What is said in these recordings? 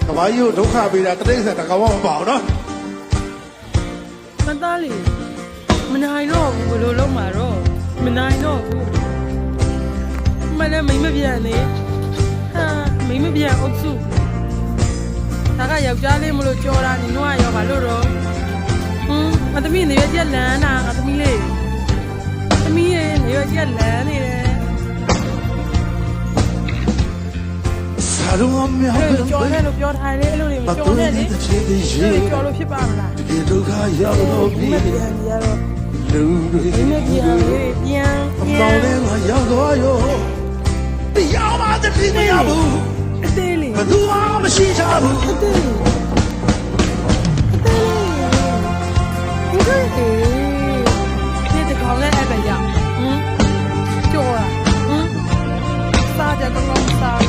ကဘာကြီးကိုဒုက္ခပေးတာတတိယဆက်တကောင်မပေါ့နော်မသားလေမနိုင်တော့ဘူးဘယ်လိုလုပ်မှာတော့မနိုင်တော့ဘူးမလည်းမိမပြန်နေဟာမိမပြန်အုပ်စုဒါကယောက်ျားလေးမလို့ကြောတာညီတို့ကရောဘာလို့တော့ငါသမီးနေရချက်လန်းတာငါသမီးလေးသမီးရဲ့နေရချက်လန်းနေတယ်စာလုံးအမြောက်ကြော်နေလို့ပြောထားတယ်အဲ့လိုနေမကြော်နဲ့လေကြော်လို့ဖြစ်ပါမလားဒီဒုက္ခရောက်တော့ပြီလူတွေပြန်အပေါင်းလေးကရောက်တော့ရောတရားမှတတိမရဘူးအသေးလေးဘယ်သူမှမရှိချဘူးအသေးလေးဒီတကောင်လည်းအဲ့ပဲရကြော်တာစားကြတော့စား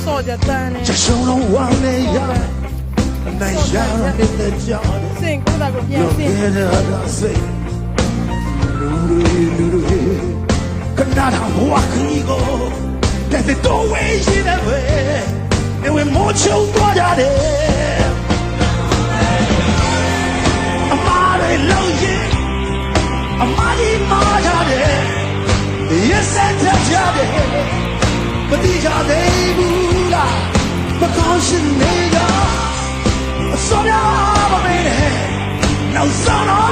ဆော့ကြတန်းနေချက်ရှုံးလုံးဝမ်းနေရနိုင်ရတဲ့ကြောင်စင်ကိုတာကိုပြန်စင်တဲ့စိတ်လူတွေကနာတာဘဝခရီးကိုတဲ့တော့ဝေးရှိတယ်ပဲနေဝမောချုံသွားကြတယ်အမားတွေလုံးရင်အမားကြီးမာကြတယ်ရက်ဆက်ကြတယ်မတိကြသေးဘူးလားမကောင်းရှင်နေကြအစောရပါမယ်နောက်ဆုံး